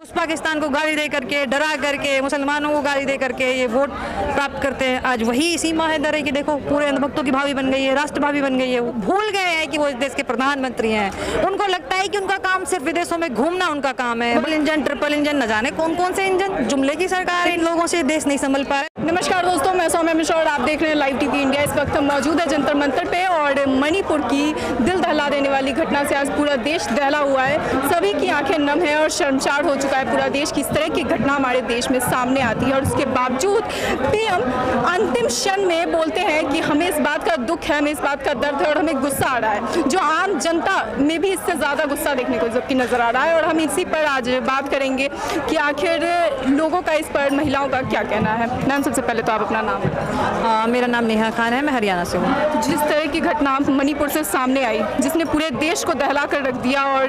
पाकिस्तान को गाली दे करके, डरा करके, मुसलमानों को गाली दे करके ये वोट प्राप्त करते हैं। आज वही सीमा हैदर है कि देखो पूरे अंधभक्तों की भाभी बन गई है, राष्ट्र भाभी बन गई है। वो भूल गए हैं कि वो इस देश के प्रधानमंत्री हैं। उनको लगता है कि उनका काम सिर्फ विदेशों में घूमना उनका काम है। डबल इंजन, ट्रिपल इंजन, न जाने कौन कौन से इंजन। जुमले की सरकार इन लोगों से देश नहीं संभल पा रहा। नमस्कार दोस्तों, मैं सौम्या मिश्रा और आप देख रहे हैं लाइव टीवी इंडिया। इस वक्त हम मौजूद है जंतर मंतर पे और मणिपुर की दिल दहला देने वाली घटना से आज पूरा देश दहला हुआ है। सभी की आंखें नम है और शर्मसार हो चुका है पूरा देश की। इस तरह की घटना हमारे देश में सामने आती है और उसके बावजूद पीएम अंतिम क्षण में बोलते हैं कि हमें इस बात का दुख है, हमें इस बात का दर्द है और हमें गुस्सा आ रहा है। जो आम जनता में भी इससे ज़्यादा गुस्सा देखने को जबकि नजर आ रहा है। और हम इसी पर आज बात करेंगे कि आखिर लोगों का इस पर, महिलाओं का क्या कहना है। मैम, सबसे पहले तो आप अपना नाम। मेरा नाम नेहा खान है, मैं हरियाणा से हूँ। जिस तरह की घटना मणिपुर से सामने आई, जिसने पूरे देश को दहला कर रख दिया और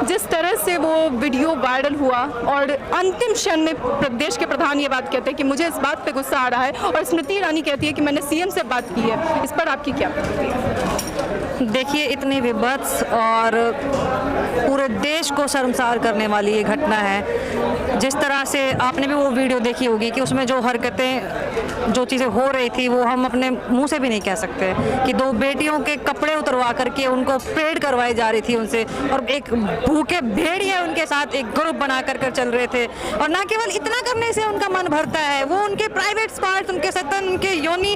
जिस तरह से वो वीडियो वायरल हुआ और अंतिम क्षण में प्रदेश के प्रधान ये बात कहते हैं कि मुझे इस बात पे गुस्सा आ रहा है और स्मृति ईरानी कहती है कि मैंने सीएम से बात की है। इस पर आपकी क्या प्रतिक्रिया है? देखिए, इतनी विभत्स और पूरे देश को शर्मसार करने वाली ये घटना है। जिस तरह से आपने भी वो वीडियो देखी होगी कि उसमें जो हरकतें, जो चीज़ें हो रही थी वो हम अपने मुंह से भी नहीं कह सकते। कि दो बेटियों के कपड़े उतरवा करके उनको परेड करवाई जा रही थी उनसे, और एक भूखे भेड़िए उनके साथ एक ग्रुप बना कर चल रहे थे। और ना केवल इतना करने से उनका मन भरता है, वो उनके प्राइवेट पार्ट, उनके स्तन, उनके योनि,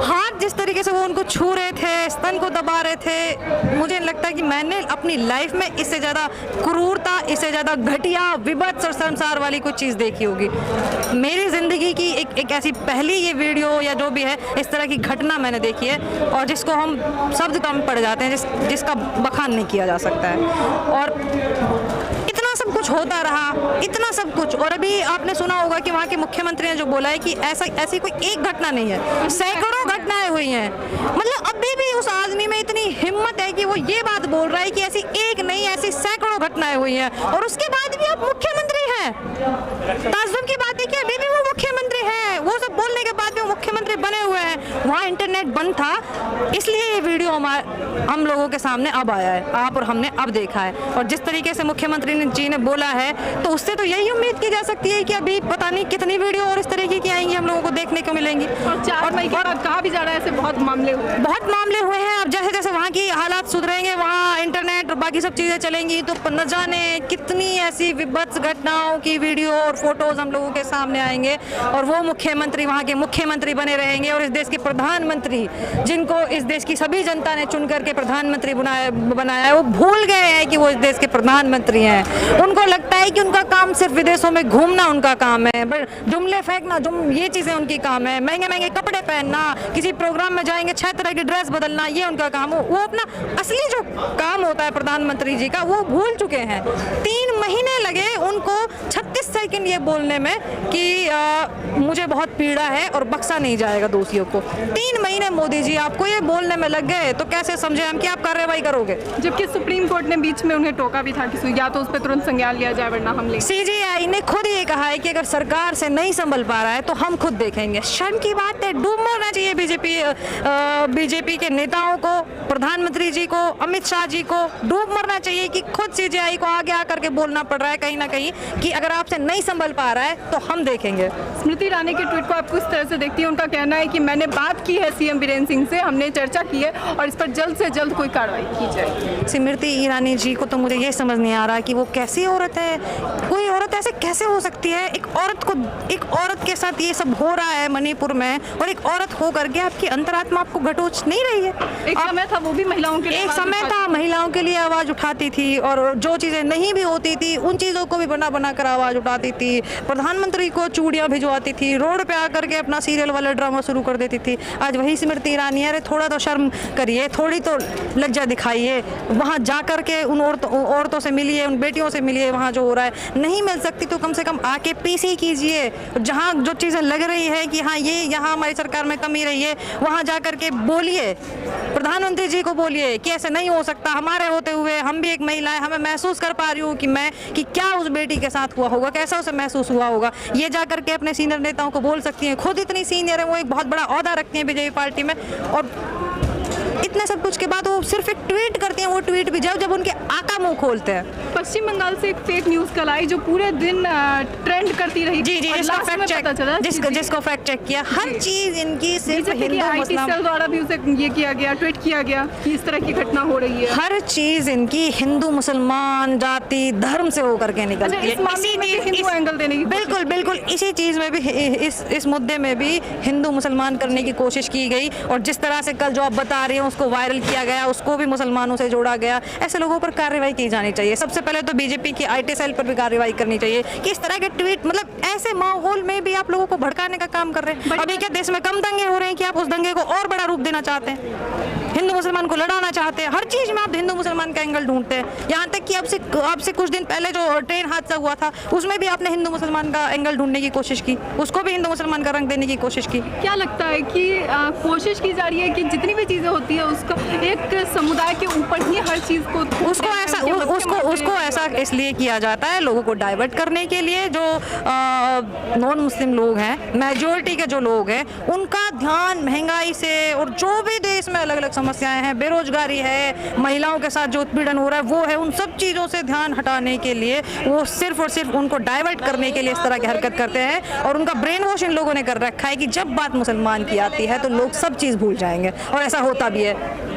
हाथ जिस तरीके से वो उनको छू रहे थे, स्तन को दबा रहे थे, मुझे लगता है कि मैंने अपनी लाइफ में इससे ज़्यादा क्रूरता, इससे ज़्यादा घटिया, विभत्स और शर्मसार वाली कोई चीज़ देखी होगी। मेरी ज़िंदगी की एक ऐसी पहली ये वीडियो या जो भी है इस तरह की घटना मैंने देखी है और जिसको हम शब्द कम पड़ जाते हैं, जिसका बखान नहीं किया जा सकता है। और इतना सब कुछ होता रहा, इतना सब कुछ। और अभी आपने सुना होगा कि वहाँ के मुख्यमंत्री ने जो बोला है कि ऐसी कोई एक घटना नहीं है, सैकड़ों घटनाएं हुई हैं। मतलब अभी भी उस आदमी में इतनी हिम्मत है कि वो ये बात बोल रहा है कि ऐसी एक नहीं, ऐसी सैकड़ों घटनाएं हुई हैं और उसके बाद भी आप मुख्यमंत्री हैं। ताज्जुब की बात है कि अभी भी वो मुख्यमंत्री हैं। वो सब बोलने के बाद भी वो मुख्यमंत्री बने हुए हैं। वहाँ इंटरनेट बंद था, इसलिए ये वीडियो हम लोगों के सामने अब आया है, आप और हमने अब देखा है। और जिस तरीके से मुख्यमंत्री जी ने बोला है तो उससे तो यही उम्मीद की जा सकती है कि अभी पता नहीं कितनी वीडियो और इस तरीके की आएंगी, हम लोगों को देखने को मिलेंगी। और 4 मई के बाद कहा भी जा रहा है, ऐसे बहुत मामले हुए हैं। अब जैसे जैसे वहाँ की हालात सुधरेंगे, वहाँ इंटरनेट और बाकी सब चीज़ें चलेंगी, तो न जाने कितनी ऐसी विभत्स घटनाओं की वीडियो और फोटोज हम लोगों के सामने आएंगे। और वो मुख्यमंत्री वहाँ के मुख्यमंत्री बने रहेंगे और इस देश के प्रधानमंत्री, जिनको इस देश की सभी जनता ने चुन करके प्रधानमंत्री बनाया है, वो भूल गए हैं कि वो इस देश के प्रधानमंत्री हैं। उनको लगता है कि उनका काम सिर्फ विदेशों में घूमना उनका काम है, जुमले फेंकना, ये चीज़ें उनकी काम है। महंगे महंगे कपड़े पहनना, किसी प्रोग्राम में जाएंगे 6 तरह की ड्रेस बदलना, ये उनका काम हो। वो अपना असली जो काम होता है प्रधानमंत्री जी का, वो भूल चुके हैं। 3 महीने लगे उनको 36 सेकंड ये बोलने में कि मुझे बहुत पीड़ा है और बख्शा नहीं जाएगा दोषियों को। 3 महीने मोदी जी आपको ये बोलने में लग गए, तो कैसे समझे हम कि आप कार्रवाई करोगे। जबकि सुप्रीम कोर्ट ने बीच में उन्हें टोका भी था कि या तो उस पर तुरंत संज्ञान लिया जाए वरना हम लेंगे। CJI ने खुद ये कहा है कि अगर सरकार से नहीं संभल पा रहा है तो हम खुद देखेंगे। शर्म की बात है, डूब मरना चाहिए बीजेपी के नेताओं को, प्रधानमंत्री जी को, अमित शाह जी को डूब मरना चाहिए कि खुद CJI को आगे आकर के बोलना पड़ रहा है कहीं ना कहीं कि अगर आपसे नहीं संभल पा रहा है तो हम देखेंगे। स्मृति ईरानी के ट्वीट को आप किस तरह से देखती है? उनका कहना है कि मैंने बात की है सीएम बीरेन्द्र सिंह से, हमने चर्चा की है और इस पर जल्द से जल्द कोई कार्रवाई की जाए। स्मृति ईरानी जी को तो मुझे ये समझ नहीं आ रहा कि वो कैसी औरत है। कोई औरत ऐसे कैसे हो सकती है? एक औरत के साथ ये सब हो रहा है मणिपुर में, और एक औरत हो करके आपकी अंतरात्मा आपको घटोच नहीं रही है। एक समय था वो भी महिलाओं के लिए, एक समय था महिलाओं के लिए आवाज उठाती थी और जो चीजें नहीं भी होती थी उन चीजों को भी बना कर आवाज उठाती थी। प्रधानमंत्री को चूड़ियां भिजवाती थी, रोड पे आकर के अपना सीरियल वाला ड्रामा शुरू कर देती थी। आज वही स्मृति ईरानी, अरे थोड़ा तो शर्म करिए, थोड़ी तो लज्जा दिखाइए। वहाँ जा करके उन औरतों से मिलिए, उन बेटियों से मिलिए। वहाँ जो हो रहा है, नहीं मिल सकती तो कम से कम आके पीसी कीजिए। जहाँ जो चीज़ें लग रही है कि हाँ ये यहाँ हमारी सरकार में कमी रही है, वहाँ जा करके बोलिए, प्रधानमंत्री जी को बोलिए कि ऐसे नहीं हो सकता। हमारे होते हुए हम भी एक महिला है, हमें महसूस कर पा रही हूँ कि क्या उस बेटी के साथ हुआ होगा, कैसा उसे महसूस हुआ होगा। ये जा करके अपने सीनियर नेताओं को बोल सकती हैं। खुद इतनी सीनियर है, वो एक बहुत बड़ा ओहदा रखती हैं बीजेपी पार्टी में। और इतने सब कुछ के बाद वो सिर्फ एक ट्वीट करती हैं, वो ट्वीट भी जब उनके आका मुंह खोलते हैं। पश्चिम बंगाल से एक फेक न्यूज़ कल आई जो पूरे दिन ट्रेंड करती रही। जी, और जिसका last में फैक्ट चेक पता चला जिसको फैक्ट चेक किया, हर चीज इनकी सिर्फ बीजेपी के हिंदू IT मुस्लिम, सेल द्वारा भी उसे ये किया गया, ट्वीट किया गया कि इस तरह की घटना हो रही है। हर चीज इनकी हिंदू मुसलमान जाति धर्म से होकर के निकलती अच्छा, है। इस मामले में भी हिंदू एंगल देने की कोशिश बिल्कुल इसी चीज में भी इस मुद्दे में भी हिंदू मुसलमान करने की कोशिश की गई, और जिस तरह से कल जो आप बता रहे हैं उसको वायरल किया गया, उसको भी मुसलमानों से जोड़ा गया। ऐसे लोगों पर कार्रवाई की जानी चाहिए। सबसे पहले तो बीजेपी की IT सेल पर भी कार्रवाई करनी चाहिए कि इस तरह के ट्वीट, मतलब ऐसे माहौल में भी आप लोगों को भड़काने का काम कर रहे हैं। अभी क्या देश में कम दंगे हो रहे हैं कि आप उस दंगे को और बड़ा रूप देना चाहते हैं, हिंदू मुसलमान को लड़ाना चाहते हैं। हर चीज में आप हिंदू मुसलमान का एंगल ढूंढते हैं। यहाँ तक कि आपसे कुछ दिन पहले जो ट्रेन हादसा हुआ था उसमें भी आपने हिंदू मुसलमान का एंगल ढूंढने की कोशिश की, उसको भी हिंदू मुसलमान का रंग देने की कोशिश की। क्या लगता है कि कोशिश की जा रही है कि जितनी भी चीजें होती है उसका एक समुदाय के ऊपर ही हर चीज को उसको ऐसा इसलिए किया जाता है लोगों को डाइवर्ट करने के लिए। जो नॉन मुस्लिम लोग हैं, मेजोरिटी के जो लोग हैं, उनका ध्यान महंगाई से और जो भी देश में अलग अलग समस्याएं हैं, बेरोजगारी है, महिलाओं के साथ जो उत्पीड़न हो रहा है वो है, उन सब चीज़ों से ध्यान हटाने के लिए वो सिर्फ और सिर्फ उनको डाइवर्ट करने के लिए इस तरह की हरकत करते हैं। और उनका ब्रेन वॉश इन लोगों ने कर रखा है कि जब बात मुसलमान की आती है तो लोग सब चीज़ भूल जाएंगे, और ऐसा होता भी है।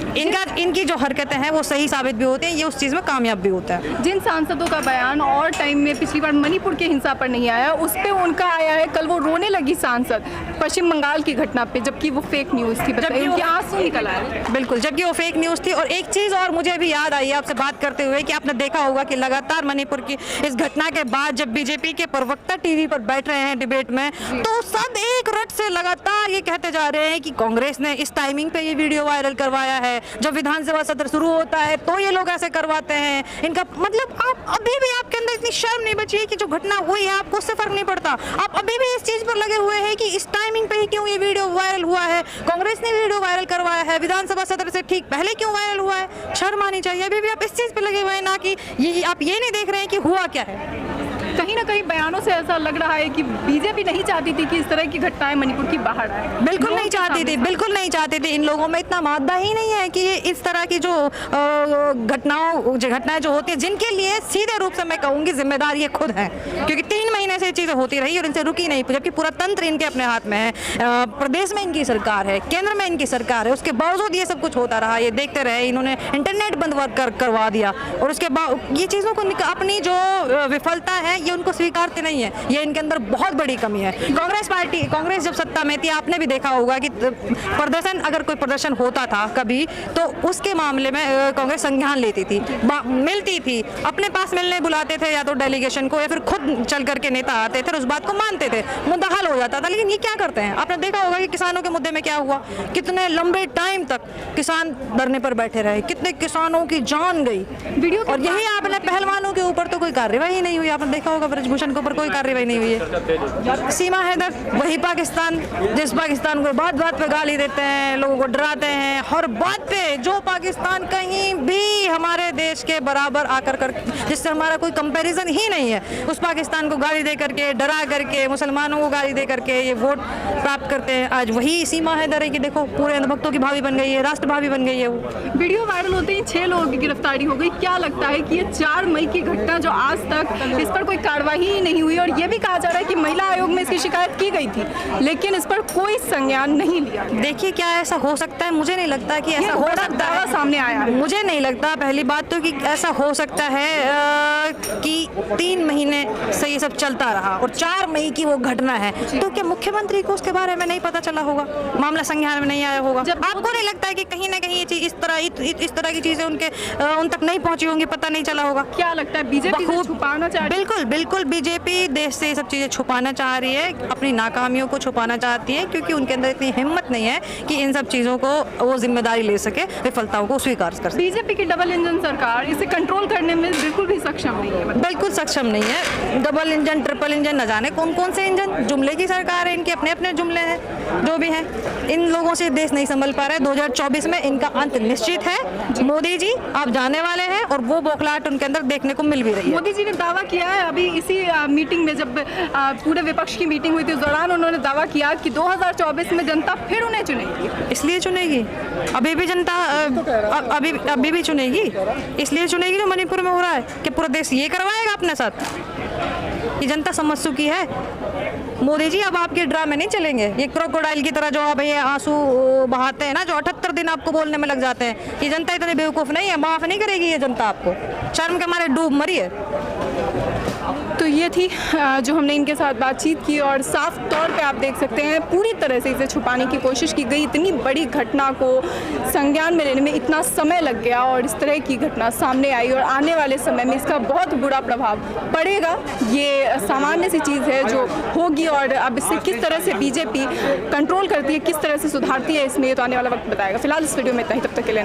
इनकी जो हरकतें हैं वो सही साबित भी होती हैं, ये उस चीज़ में कामयाब भी होता है। जिन सांसदों का बयान और टाइम में पिछली बार मणिपुर के हिंसा पर नहीं आया, उस पे उनका आया है। कल वो रोने लगी सांसद पश्चिम बंगाल की घटना पे, जबकि वो फेक न्यूज़ थी, जबकि उनके आंसू निकल आए। बिल्कुल, जबकि वो फेक न्यूज़ थी। और एक चीज़ और मुझे अभी याद आई आपसे बात करते हुए कि आपने देखा होगा कि लगातार मणिपुर की इस घटना के बाद जब बीजेपी के प्रवक्ता टीवी पर बैठ रहे हैं डिबेट में, तो सब एक रट से लगातार ये कहते जा रहे हैं कि कांग्रेस ने इस टाइमिंग पे ये वीडियो वायरल करवाया है, जब विधानसभा सत्र शुरू होता है तो ये लोग ऐसे करवाते हैं। इनका मतलब आप अभी भी आपके अंदर इतनी शर्म नहीं बची है कि जो घटना हुई है आपको उससे फर्क नहीं पड़ता। आप अभी भी इस चीज पर लगे हुए हैं कि इस टाइमिंग पे ही क्यों ये वीडियो वायरल हुआ है, कांग्रेस ने वीडियो वायरल करवाया है, विधानसभा सत्र से ठीक पहले क्यों वायरल हुआ है। शर्म आनी चाहिए। अभी भी आप इस चीज पे लगे हुए हैं, ना कि ये आप ये नहीं देख रहे हैं कि हुआ क्या है। कहीं ना कहीं बयानों से ऐसा लग रहा है कि बीजेपी नहीं चाहती थी कि इस तरह की घटनाएं मणिपुर की बाहर आए। बिल्कुल नहीं चाहती थी, बिल्कुल नहीं चाहती थी। इन लोगों में इतना मादा ही नहीं है कि ये इस तरह की जो घटनाएं जो होती है, जिनके लिए सीधे रूप से मैं कहूँगी जिम्मेदार ये खुद है, क्योंकि 3 महीने से ये चीज़ें होती रही और इनसे रुकी नहीं, जबकि पूरा तंत्र इनके अपने हाथ में है। प्रदेश में इनकी सरकार है, केंद्र में इनकी सरकार है, उसके बावजूद ये सब कुछ होता रहा। ये देखते रहे, इन्होंने इंटरनेट बंद करवा दिया, और उसके बाद ये चीज़ों को अपनी जो विफलता है ये उनको स्वीकारते नहीं है। ये इनके अंदर बहुत बड़ी कमी है। कांग्रेस जब सत्ता में थी, आपने भी देखा होगा कि प्रदर्शन, अगर कोई प्रदर्शन होता था कभी, तो उसके मामले में कांग्रेस संज्ञान लेती थी, मिलती थी, अपने पास मिलने बुलाते थे, या तो डेलीगेशन को, या फिर खुद चल करके नेता आते थे, उस बात को मानते थे, मुद्दा हल हो जाता था। लेकिन ये क्या करते हैं, आपने देखा होगा कि किसानों के मुद्दे में क्या हुआ, कितने लंबे टाइम तक किसान धरने पर बैठे रहे, कितने किसानों की जान गई। और यही आपने पहलवानों के ऊपर तो कोई कार्रवाई नहीं हुई। आपने देखा होगा ब्रजभूषण के ऊपर कोई कार्रवाई नहीं हुई है। सीमा हैदर, वही पाकिस्तान, जिस पाकिस्तान को बात बात पे गाली देते हैं, लोगों को डराते हैं, हर बात पे, जो पाकिस्तान कहीं भी हमारे देश के बराबर आकर जिससे हमारा कोई कंपैरिजन ही नहीं है, उस पाकिस्तान को गाली दे करके, डरा करके, मुसलमानों को गाली दे करके ये वोट प्राप्त करते हैं। आज वही सीमा हैदर है कि देखो पूरे अंधभक्तों की भाभी बन गई है, राष्ट्र भाभी बन गई है। वो वीडियो वायरल होते ही 6 लोगों की गिरफ्तारी हो गई। क्या लगता है कि ये 4 मई की घटना जो आज तक इस पर कोई कार्रवाई ही नहीं हुई, और ये भी कहा जा रहा है कि महिला आयोग में इसकी शिकायत की गई थी, लेकिन इस पर कोई संज्ञान नहीं लिया। देखिए, क्या ऐसा हो सकता है? मुझे नहीं लगता कि ऐसा हो सकता है। सामने आया है। मुझे नहीं लगता, पहली बात तो, कि ऐसा हो सकता है कि 3 महीने से ये सब चलता रहा और 4 मई की वो घटना है, तो क्या मुख्यमंत्री को उसके बारे में नहीं पता चला होगा, मामला संज्ञान में नहीं आया होगा? आपको नहीं लगता है कि कहीं ना कहीं ये चीज इस तरह की चीजें उन तक नहीं पहुंची होंगी, पता नहीं चला होगा? क्या लगता है बीजेपी छुपाना चाह रही है? बिल्कुल बीजेपी देश से ये सब चीजें छुपाना चाह रही है, अपनी नाकामियों को छुपाना चाहती है, क्योंकि उनके अंदर इतनी हिम्मत नहीं है कि इन सब चीजों को वो जिम्मेदारी ले सके, विफलताओं को स्वीकार कर सके। बीजेपी की डबल इंजन सरकार इसे कंट्रोल करने में बिल्कुल भी सक्षम नहीं है। बिल्कुल सक्षम नहीं है। Double engine engine, triple engine, न जाने कौन कौन से इंजन। जुमले की सरकार है, इनके अपने अपने जुमले हैं जो भी हैं। इन लोगों से देश नहीं संभल पा रहा है। 2024 में इनका अंत निश्चित है। मोदी जी आप जाने वाले हैं और वो बौखलाहट उनके अंदर देखने को मिल भी रही है। मोदी जी ने दावा किया है अभी इसी मीटिंग में, जब पूरे विपक्ष की मीटिंग हुई थी उस दौरान उन्होंने दावा किया कि 2024 में जनता फिर उन्हें चुनेगी। इसलिए चुनेगी, अभी भी जनता अभी भी चुनेगी, इसलिए चुनेगी जो मणिपुर में हो रहा है कि पूरा देश ये करवाएगा अपने साथ। ये जनता समझ चुकी है। मोदी जी अब आपके ड्रामे नहीं चलेंगे। ये क्रोकोडाइल की तरह जो आप ये आंसू बहाते हैं ना, जो 78 दिन आपको बोलने में लग जाते हैं, ये जनता इतनी बेवकूफ़ नहीं है, माफ़ नहीं करेगी ये जनता आपको। शर्म के मारे डूब मरी है। तो ये थी जो हमने इनके साथ बातचीत की और साफ तौर पे आप देख सकते हैं पूरी तरह से इसे छुपाने की कोशिश की गई। इतनी बड़ी घटना को संज्ञान में लेने में इतना समय लग गया और इस तरह की घटना सामने आई और आने वाले समय में इसका बहुत बुरा प्रभाव पड़ेगा। ये सामान्य सी चीज़ है जो होगी और अब इससे किस तरह से बीजेपी कंट्रोल करती है, किस तरह से सुधारती है, इसमें ये तो आने वाला वक्त बताएगा। फिलहाल इस वीडियो में इतना ही, तब तक के लिए।